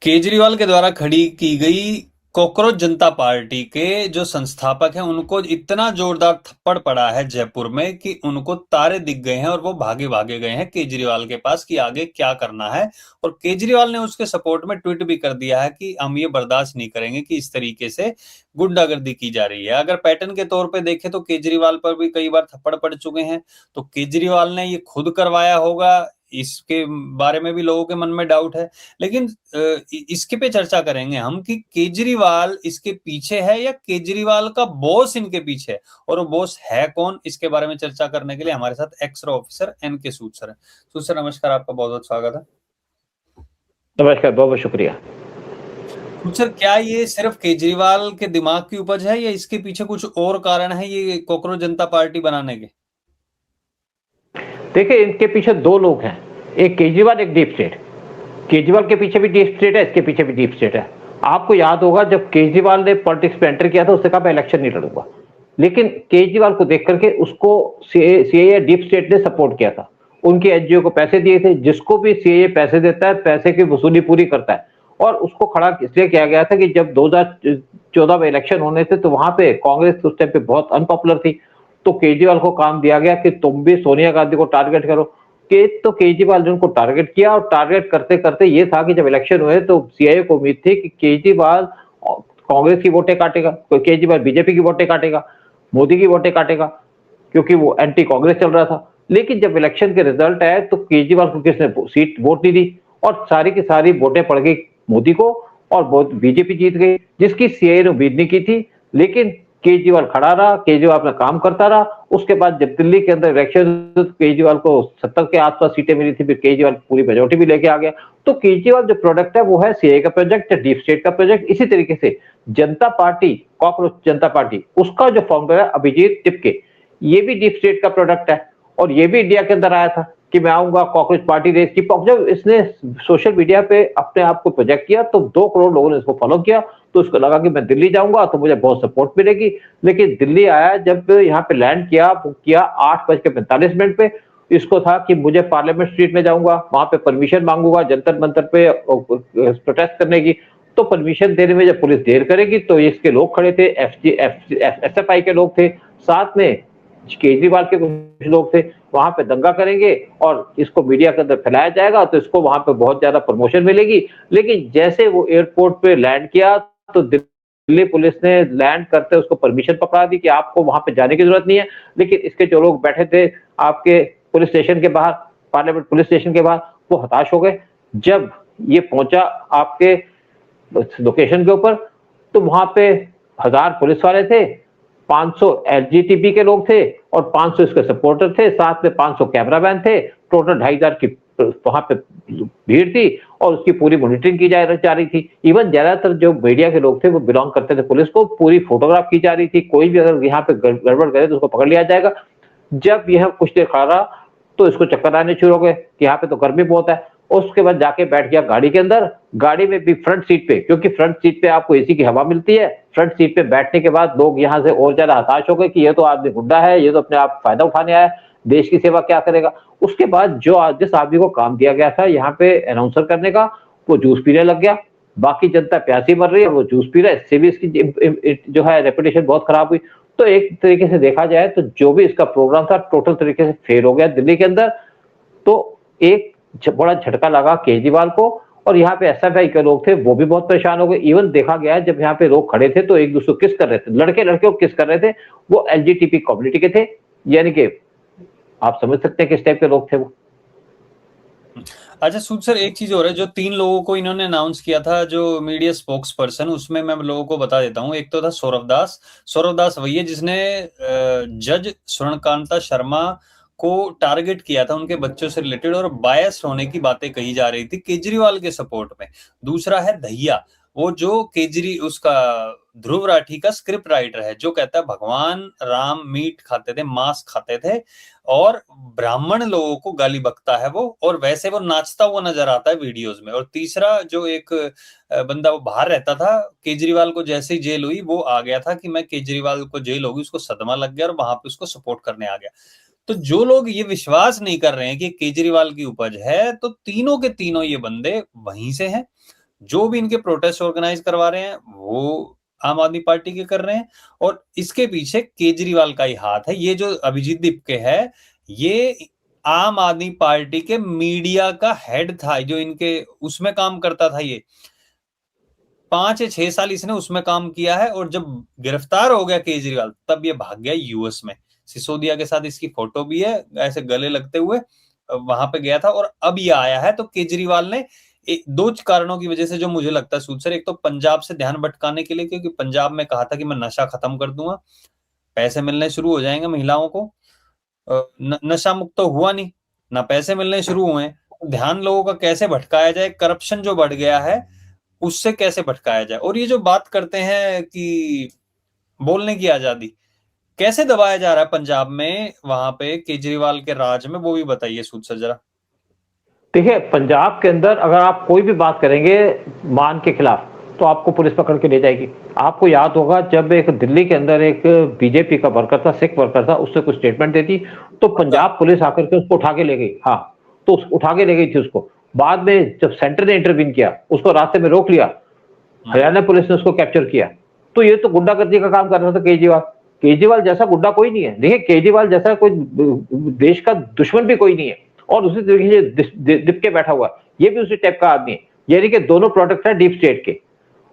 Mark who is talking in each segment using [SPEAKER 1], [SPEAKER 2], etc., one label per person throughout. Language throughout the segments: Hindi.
[SPEAKER 1] केजरीवाल के द्वारा खड़ी की गई कॉकरोच जनता पार्टी के जो संस्थापक हैं उनको इतना जोरदार थप्पड़ पड़ा है जयपुर में कि उनको तारे दिख गए हैं और वो भागे भागे गए हैं केजरीवाल के पास कि आगे क्या करना है। और केजरीवाल ने उसके सपोर्ट में ट्वीट भी कर दिया है कि हम ये बर्दाश्त नहीं करेंगे कि इस तरीके से गुंडागर्दी की जा रही है। अगर पैटर्न के तौर पे देखें तो केजरीवाल पर भी कई बार थप्पड़ पड़ चुके हैं, तो केजरीवाल ने ये खुद करवाया होगा, इसके बारे में भी लोगों के मन में डाउट है। लेकिन इसके पे चर्चा करेंगे हम कि केजरीवाल इसके पीछे है या केजरीवाल का बॉस इनके पीछे है, और वो बॉस है कौन, इसके बारे में चर्चा करने के लिए हमारे साथ एक्स-रे ऑफिसर एन.के. सूद सर है। सूद सर नमस्कार, आपका बहुत बहुत स्वागत है।
[SPEAKER 2] नमस्कार, बहुत बहुत शुक्रिया।
[SPEAKER 1] सूद सर, क्या ये सिर्फ केजरीवाल के दिमाग की उपज है या इसके पीछे कुछ और कारण है ये कॉकरोच जनता पार्टी बनाने के?
[SPEAKER 2] देखिए, इनके पीछे दो लोग हैं, एक केजरीवाल, एक डीप स्टेट। केजरीवाल के पीछे भी डीप स्टेट है, इसके पीछे भी डीप स्टेट है। आपको याद होगा जब केजरीवाल ने पॉलिटिक्स में एंटर किया था, उसने कहा मैं इलेक्शन नहीं लड़ूंगा, लेकिन केजरीवाल को देख करके उसको सीएए डीप स्टेट ने सपोर्ट किया था। उनके एनजीओ को पैसे दिए थे, जिसको भी सीएए पैसे देता है पैसे की वसूली पूरी करता है। और उसको खड़ा इसलिए किया गया था कि जब 2014 में इलेक्शन होने थे तो वहां पे कांग्रेस उस टाइम पे बहुत अनपॉपुलर थी, तो केजरीवाल को काम दिया गया कि तुम भी सोनिया गांधी को टारगेट करो। कि तो केजरीवाल ने उनको टारगेट किया और टारगेट करते करते ये था कि जब इलेक्शन हुए तो सीआईए को उम्मीद थी कि केजरीवाल कांग्रेस की वोटें काटेगा, केजरीवाल बीजेपी की वोटें काटेगा, मोदी की वोटें काटेगा, क्योंकि वो एंटी कांग्रेस चल रहा था। लेकिन जब इलेक्शन के रिजल्ट आए तो केजरीवाल को किसने सीट वोट नहीं दी और सारी की सारी वोटें पड़ गई मोदी को और बीजेपी जीत गई, जिसकी सीआईए ने उम्मीद नहीं की थी। लेकिन केजरीवाल खड़ा रहा, केजरीवाल अपना काम करता रहा। उसके बाद जब दिल्ली के अंदर इलेक्शन तो केजरीवाल को 70 के आसपास सीटें मिली थी, फिर केजरीवाल पूरी मेजोरिटी भी लेके आ गया। तो केजरीवाल जो प्रोडक्ट है वो है सीए का प्रोजेक्ट, डीप स्टेट का प्रोजेक्ट। इसी तरीके से जनता पार्टी, कॉकरोच जनता पार्टी, उसका जो फाउंडर है अभिजीत टिपके, ये भी डीप स्टेट का प्रोडक्ट है और ये भी इंडिया के अंदर आया था कि मैं आऊंगा कॉकरोच पार्टी रेस की। जब इसने सोशल मीडिया पे अपने आप को प्रोजेक्ट किया तो 2 करोड़ लोगों ने इसको फॉलो किया, तो उसको लगा कि मैं दिल्ली जाऊंगा तो मुझे बहुत सपोर्ट मिलेगी। लेकिन दिल्ली आया, जब यहाँ पे लैंड किया, वो किया 8:45 पे। इसको था कि मुझे पार्लियामेंट स्ट्रीट में जाऊंगा, वहां पे परमिशन मांगूंगा जंतर मंतर पे प्रोटेस्ट करने की। तो परमिशन देने में जब पुलिस देर करेगी तो इसके लोग खड़े थे, एसएफआई के लोग थे, साथ में केजरीवाल के कुछ लोग थे, वहां पे दंगा करेंगे और इसको मीडिया के अंदर फैलाया जाएगा तो इसको वहां पे बहुत ज्यादा प्रमोशन मिलेगी। लेकिन जैसे वो एयरपोर्ट पे लैंड किया तो दिल्ली पुलिस ने लैंड करते उसको परमिशन पकड़ा दी कि आपको वहां पे जाने की जरूरत नहीं है। लेकिन इसके जो लोग बैठे थे आपके पुलिस स्टेशन के बाहर, पार्लियामेंट पुलिस स्टेशन के बाहर, वो हताश हो गए। जब ये पहुंचा आपके लोकेशन के ऊपर तो वहां पे 1000 पुलिस वाले थे, 500 एलजीटीबी के लोग थे और 500 इसके सपोर्टर थे, साथ में 500 कैमरामैन थे। टोटल 2500 की वहां पे भीड़ थी और उसकी पूरी मॉनिटरिंग की जा रही थी। इवन ज्यादातर जो मीडिया के लोग थे वो बिलोंग करते थे पुलिस को, पूरी फोटोग्राफ की जा रही थी। कोई भी अगर यहाँ पे गड़बड़ करे तो उसको पकड़ लिया जाएगा। जब यह कुछ देर खड़ा रहा तो इसको चक्कर आने शुरू हो गए कि यहाँ पे तो गर्मी बहुत है। उसके बाद जाके बैठ गया गाड़ी के अंदर, गाड़ी में भी फ्रंट सीट पे, क्योंकि फ्रंट सीट पे आपको एसी की हवा मिलती है। फ्रंट सीट पे बैठने के बाद लोग यहाँ से और ज्यादा हताश हो गए कि ये तो आदमी गुंडा है, ये तो अपने आप फायदा उठाने आया है, देश की सेवा क्या करेगा। उसके बाद जिस आदमी को काम दिया गया था यहाँ पे अनाउंसर करने का, वो जूस पीने लग गया। बाकी जनता प्यासी मर रही है, वो जूस पी रहा है, इससे भी इसकी जो है रेपुटेशन बहुत खराब हुई। तो एक तरीके से देखा जाए तो जो भी इसका प्रोग्राम था टोटल तरीके से फेल हो गया दिल्ली के अंदर। तो एक बड़ा झटका लगा केजरीवाल को और यहाँ पे एसएफआई के लोग थे वो भी बहुत परेशान हो गए। इवन देखा गया जब यहाँ पे लोग खड़े थे तो एक दूसरे को किस कर रहे थे, लड़के लड़के को किस कर रहे थे, वो एलजीटीपी कम्युनिटी के थे। यानी कि आप समझ सकते हैं किस टाइप के लोग थे वो।
[SPEAKER 1] अच्छा सूद सर, एक चीज और है, जो 3 लोगों को इन्होंने अनाउंस किया था जो मीडिया स्पोक्स पर्सन, उसमें मैं लोगों को बता देता हूँ। एक तो था सौरभ दास। सौरभ दास वही है जिसने जज स्वर्णकांता शर्मा को टारगेट किया था उनके बच्चों से रिलेटेड और बायस होने की बातें कही जा रही थी केजरीवाल के सपोर्ट में। दूसरा है दहिया, वो जो उसका ध्रुव राठी का स्क्रिप्ट राइटर है, जो कहता है भगवान राम मीट खाते थे, मांस खाते थे और ब्राह्मण लोगों को गाली बकता है वो, और वैसे वो नाचता हुआ नजर आता है वीडियोस में। और तीसरा जो एक बंदा वो बाहर रहता था, केजरीवाल को जैसे ही जेल हुई वो आ गया था कि मैं केजरीवाल को जेल होगी, उसको सदमा लग गया और वहां पे उसको सपोर्ट करने आ गया। तो जो लोग ये विश्वास नहीं कर रहे हैं कि केजरीवाल की उपज है, तो तीनों के तीनों ये बंदे वहीं से हैं। जो भी इनके प्रोटेस्ट ऑर्गेनाइज करवा रहे हैं वो आम आदमी पार्टी के कर रहे हैं, और इसके पीछे केजरीवाल का ही हाथ है। ये जो अभिजीत दीपके है, ये आम आदमी पार्टी के मीडिया का हेड था, जो इनके उसमें काम करता था। ये 5 या 6 साल इसने उसमें काम किया है, और जब गिरफ्तार हो गया केजरीवाल तब ये भाग गया यूएस में। सिसोदिया के साथ इसकी फोटो भी है, ऐसे गले लगते हुए वहां पे गया था, और अब ये आया है। तो केजरीवाल ने दो कारणों की वजह से, जो मुझे लगता है सूद सर, एक तो पंजाब से ध्यान भटकाने के लिए, क्योंकि पंजाब में कहा था कि मैं नशा खत्म कर दूंगा, पैसे मिलने शुरू हो जाएंगे महिलाओं को। नशा मुक्त तो हुआ नहीं, ना पैसे मिलने शुरू हुए। ध्यान लोगों का कैसे भटकाया जाए, करप्शन जो बढ़ गया है उससे कैसे भटकाया जाए। और ये जो बात करते हैं कि बोलने की आजादी, कैसे दबाया जा रहा है पंजाब में, वहां पे केजरीवाल के राज में, वो भी बताइए सूद सर जरा।
[SPEAKER 2] देखिए, पंजाब के अंदर अगर आप कोई भी बात करेंगे मान के खिलाफ, तो आपको पुलिस पकड़ के ले जाएगी। आपको याद होगा जब एक दिल्ली के अंदर एक बीजेपी का वर्कर था, सिख वर्कर था, उससे कुछ स्टेटमेंट देती तो पंजाब पुलिस आकर के उसको उठा के ले गई। हाँ, तो उठा के ले गई थी उसको। बाद में जब सेंटर ने इंटरवीन किया, उसको रास्ते में रोक लिया, हरियाणा पुलिस ने उसको कैप्चर किया। तो ये तो गुंडागर्दी का काम कर रहा था केजरीवाल। केजरीवाल जैसा गुंडा कोई नहीं है। देखिए, केजरीवाल जैसा कोई देश का दुश्मन भी कोई नहीं है, और उसी तरीके से दिप के बैठा हुआ, ये भी उसी टाइप का आदमी है। यानी कि दोनों प्रोडक्ट है डीप स्टेट के,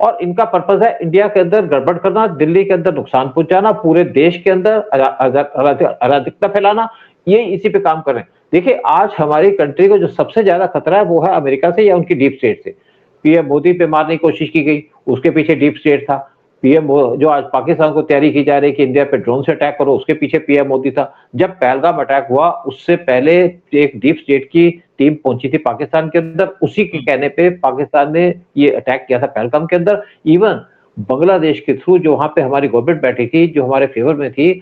[SPEAKER 2] और इनका पर्पस है इंडिया के अंदर गड़बड़ करना, दिल्ली के अंदर नुकसान पहुंचाना, पूरे देश के अंदर अराजकता फैलाना। ये इसी पे काम कर रहे हैं। देखिए, आज हमारी कंट्री को जो सबसे ज्यादा खतरा है वो है अमेरिका से या उनकी डीप स्टेट से। पीएम मोदी पे मारने की कोशिश की गई, उसके पीछे डीप स्टेट था। पीएम जो आज पाकिस्तान को तैयारी की जा रही है कि इंडिया पे ड्रोन से अटैक करो, उसके पीछे पीएम मोदी था। जब पहलगाम अटैक हुआ उससे पहले एक डीप स्टेट की टीम पहुंची थी पाकिस्तान के अंदर, उसी के कहने पे पाकिस्तान ने ये अटैक किया था पहलगाम के अंदर। इवन बांग्लादेश के थ्रू जो वहां पे हमारी गवर्नमेंट बैठी थी, जो हमारे फेवर में थी,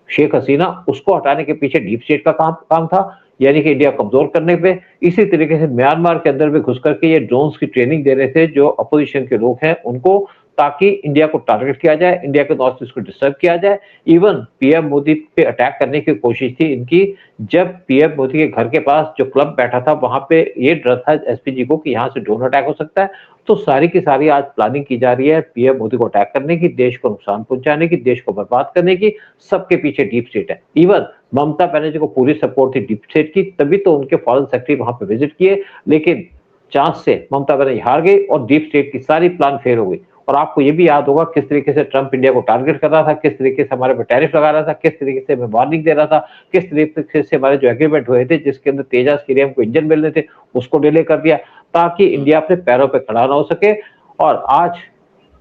[SPEAKER 2] शेख हसीना, उसको हटाने के पीछे डीप स्टेट का काम था, यानी कि इंडिया कमजोर करने पे। इसी तरीके से म्यांमार के अंदर भी घुस करके ये ड्रोन्स की ट्रेनिंग दे रहे थे जो अपोजिशन के लोग हैं उनको, ताकि इंडिया को टारगेट किया जाए, इंडिया के नॉर्थ ईस्ट को डिस्टर्ब किया जाए। इवन पीएम मोदी पे अटैक करने की कोशिश थी इनकी, जब पीएम मोदी के घर के पास जो क्लब बैठा था वहां पे ये डर था एसपीजी को कि यहाँ से ड्रोन अटैक हो सकता है। तो सारी की सारी आज प्लानिंग की जा रही है पीएम मोदी को अटैक करने की, देश को नुकसान पहुंचाने की, देश को बर्बाद करने की। सबके पीछे डीप स्टेट है। इवन ममता बनर्जी को पूरी सपोर्ट थी डीप स्टेट की, तभी तो उनके फॉरेन सेक्रेटरी वहां पे विजिट किए। लेकिन चांस से ममता बनर्जी हार गई और डीप स्टेट की सारी प्लान फेल हो गई। और आपको ये भी याद होगा किस तरीके से ट्रंप इंडिया को टारगेट कर रहा था, किस तरीके से हमारे पे टैरिफ लगा रहा था, किस तरीके से हमें वार्निंग दे रहा था, किस तरीके से हमारे जो एग्रीमेंट हुए थे जिसके अंदर तेजास के लिए हमको इंजन मिलने थे उसको डिले कर दिया, ताकि इंडिया अपने पैरों पर खड़ा ना हो सके। और आज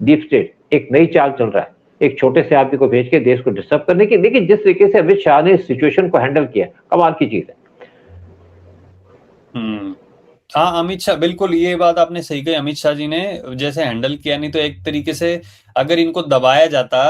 [SPEAKER 2] डीप स्टेट एक नई चाल चल रहा है, एक छोटे से आदमी को भेज के देश को डिस्टर्ब करने की। लेकिन जिस तरीके से अमित शाह ने इस सिचुएशन को हैंडल किया, कमाल की चीज है।
[SPEAKER 1] हाँ, अमित शाह, बिल्कुल ये बात आपने सही कही। अमित शाह जी ने जैसे हैंडल किया, नहीं तो एक तरीके से अगर इनको दबाया जाता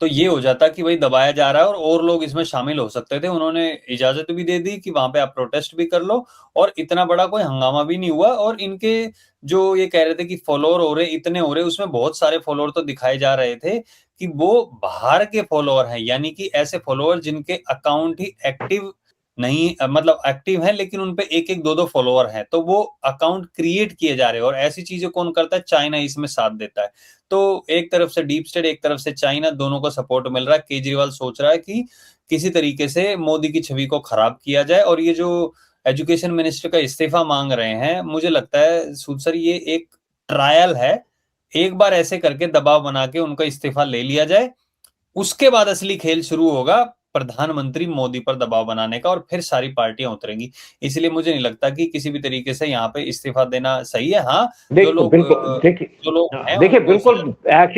[SPEAKER 1] तो ये हो जाता कि भाई दबाया जा रहा है, और लोग इसमें शामिल हो सकते थे। उन्होंने इजाजत भी दे दी कि वहां पे आप प्रोटेस्ट भी कर लो, और इतना बड़ा कोई हंगामा भी नहीं हुआ। और इनके जो ये कह रहे थे कि फॉलोअर हो रहे, इतने हो रहे, उसमें बहुत सारे फॉलोअर तो दिखाए जा रहे थे कि वो बाहर के फॉलोअर हैं, यानी कि ऐसे फॉलोअर जिनके अकाउंट ही एक्टिव नहीं, मतलब एक्टिव है लेकिन उनपे एक एक दो दो फॉलोअर हैं, तो वो अकाउंट क्रिएट किए जा रहे हैं। और ऐसी चीजें कौन करता है? चाइना इसमें साथ देता है। तो एक तरफ से डीप स्टेट, एक तरफ से चाइना, दोनों को सपोर्ट मिल रहा है। केजरीवाल सोच रहा है कि किसी तरीके से मोदी की छवि को खराब किया जाए। और ये जो एजुकेशन मिनिस्टर का इस्तीफा मांग रहे हैं, मुझे लगता है सूद सर ये एक ट्रायल है। एक बार ऐसे करके दबाव बना के उनका इस्तीफा ले लिया जाए, उसके बाद असली खेल शुरू होगा प्रधानमंत्री मोदी पर दबाव बनाने का, और फिर सारी पार्टियां उतरेंगी। इसलिए मुझे नहीं लगता कि किसी भी तरीके से यहाँ पे इस्तीफा देना सही है। हाँ, जो लोग
[SPEAKER 2] बिल्कुल देखिए,
[SPEAKER 1] जो लोग हैं
[SPEAKER 2] देखिए
[SPEAKER 1] उनको
[SPEAKER 2] बिल्कुल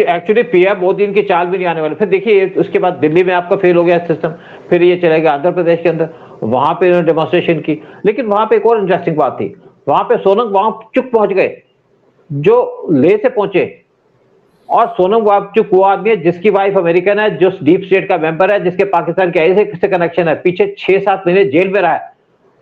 [SPEAKER 2] एक्चुअली पीएम मोदी इनकी चाल भी नहीं आने वाले। फिर देखिए उसके बाद दिल्ली में आपका फेल हो गया सिस्टम, फिर ये चलेगा आंध्र प्रदेश के अंदर, वहां पे इन्होंने डेमोन्स्ट्रेशन की। लेकिन वहां पे एक और इंटरेस्टिंग बात थी, वहां पे सोनम वहां चुप पहुंच गए, जो ले से पहुंचे। और सोनम वांगचुक वो आदमी है जिसकी वाइफ अमेरिकन है, जो डीप स्टेट का मेंबर है, जिसके पाकिस्तान के आई से कनेक्शन है, पीछे 6-7 महीने जेल में रहा है,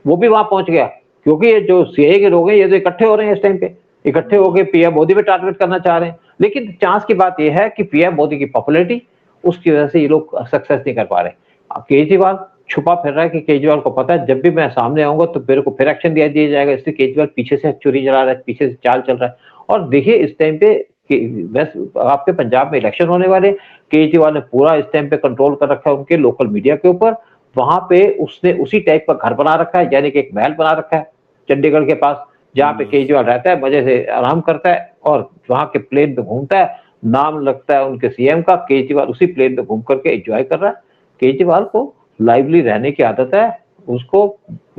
[SPEAKER 2] वो भी वहां पहुंच गया। क्योंकि ये जो सीआईए के लोग हैं ये तो इकट्ठे हो रहे हैं इस टाइम पे, इकट्ठे होकर पीएम मोदी पे टारगेट करना चाह रहे हैं। लेकिन चांस की बात यह है कि पीएम मोदी की पॉपुलैरिटी, उसकी वजह से ये लोग सक्सेस नहीं कर पा रहे। केजरीवाल छुपा फिर रहा है कि केजरीवाल को पता है जब भी मैं सामने आऊंगा तो मेरे को फिर एक्शन दिया जाएगा, इसलिए केजरीवाल पीछे से चोरी चला रहा है, पीछे से चाल चल रहा है। और देखिए इस टाइम पे वेस्ट आपके पंजाब में इलेक्शन होने वाले, केजरीवाल ने पूरा इस टाइम पे कंट्रोल कर रखा है उनके लोकल मीडिया के ऊपर। वहां पे उसने उसी टाइप का घर बना रखा है, यानी कि एक महल बना रखा है चंडीगढ़ के पास, जहाँ पे केजरीवाल रहता है, मजे से आराम करता है और वहां के प्लेन पे घूमता है, नाम लगता है उनके सीएम का, केजरीवाल उसी प्लेन पे घूम करके एंजॉय कर रहा है। केजरीवाल को लाइवली रहने की आदत है, उसको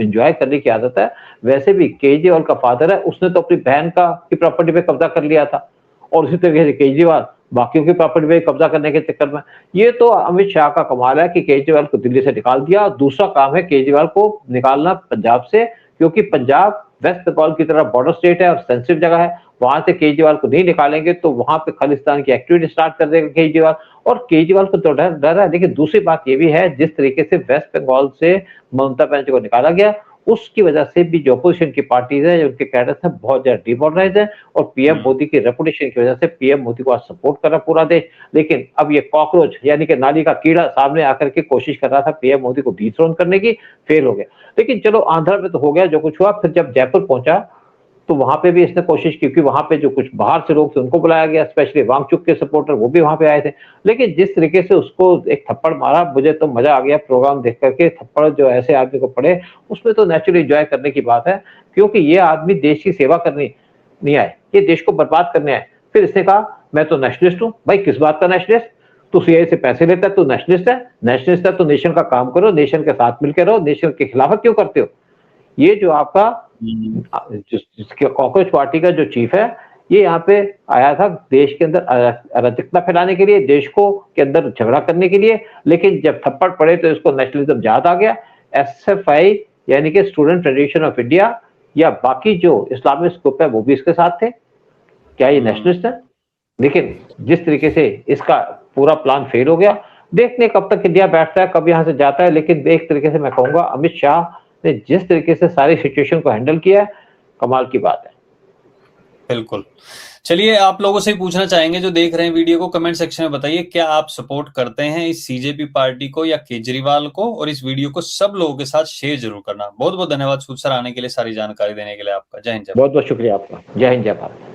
[SPEAKER 2] एंजॉय करने की आदत है। वैसे भी केजरीवाल का फादर है, उसने तो अपनी बहन का की प्रॉपर्टी पे कब्जा कर लिया था, और उसी तरीके से केजरीवाल बाकियों की प्रॉपर्टी पे कब्जा करने के चक्कर में। ये तो अमित शाह का कमाल है कि केजरीवाल को दिल्ली से निकाल दिया। दूसरा काम है केजरीवाल को निकालना पंजाब से, क्योंकि पंजाब वेस्ट बंगाल की तरह बॉर्डर स्टेट है और सेंसिटिव जगह है। वहां से केजरीवाल को नहीं निकालेंगे तो वहां पे खालिस्तान की एक्टिविटी स्टार्ट कर देगा केजरीवाल, और केजरीवाल को तो डर है। लेकिन दूसरी बात ये भी है, जिस तरीके से वेस्ट बंगाल से ममता बनर्जी को निकाला गया, उसकी वजह से भी जो अपोजिशन की पार्टीज है, उनके कैडर्स हैं, बहुत ज्यादा डिमोरलाइज है, और पीएम मोदी की रेपुटेशन की वजह से पीएम मोदी को आज सपोर्ट कर रहा पूरा देश। लेकिन अब ये कॉकरोच यानी कि नाली का कीड़ा सामने आकर के कोशिश कर रहा था पीएम मोदी को डिथ्रोन करने की, फेल हो गया। लेकिन चलो आंध्र में तो हो गया जो कुछ हुआ। फिर जब जयपुर पहुंचा तो वहां पे भी इसने कोशिश की, क्योंकि वहां पे जो कुछ बाहर से लोग थे उनको बुलाया गया, स्पेशली वांगचुक के सपोर्टर, वो भी वहां पे आए थे। लेकिन जिस तरीके से उसको एक थप्पड़ मारा, मुझे तो मजा आ गया प्रोग्राम देख करके। थप्पड़ जो ऐसे आदमी को पड़े, उसमें तो नेचुरली एंजॉय करने की बात है, क्योंकि ये आदमी देश की सेवा करनी नहीं आए, ये देश को बर्बाद करने आए। फिर इसने कहा मैं तो नेशनलिस्ट हूँ। भाई किस बात का नेशनलिस्ट? तू सीआईए से पैसे लेता है, तू नेशनलिस्ट है? नेशनलिस्ट है तो नेशन का काम करो, नेशन के साथ मिलकर रहो, नेशन के खिलाफ क्यों करते हो? ये जो आपका जिसके कॉकरोच पार्टी का जो चीफ है, ये यहाँ पे आया था देश के अंदर अराजकता फैलाने के लिए, देश को के अंदर झगड़ा करने के लिए। लेकिन जब थप्पड़ पड़े तो इसको नेशनलिज्म याद आ गया। एसएफआई यानी कि स्टूडेंट फेडरेशन ऑफ इंडिया या बाकी जो इस्लामिक ग्रुप है वो भी इसके साथ थे। क्या ये नेशनलिस्ट है? लेकिन जिस तरीके से इसका पूरा प्लान फेल हो गया, देखने कब तक इंडिया बैठता है, कब यहाँ से जाता है। लेकिन एक तरीके से मैं कहूंगा अमित शाह ने जिस तरीके से सारी सिचुएशन को हैंडल किया है, कमाल की बात है।
[SPEAKER 1] बिल्कुल। चलिए आप लोगों से पूछना चाहेंगे जो देख रहे हैं वीडियो को, कमेंट सेक्शन में बताइए क्या आप सपोर्ट करते हैं इस सीजेपी पार्टी को या केजरीवाल को, और इस वीडियो को सब लोगों के साथ शेयर जरूर करना। बहुत बहुत धन्यवाद सूद सर आने के लिए, सारी जानकारी देने के लिए आपका। जय हिंद जय भारत।
[SPEAKER 2] बहुत बहुत शुक्रिया आपका। जय हिंद जय भारत।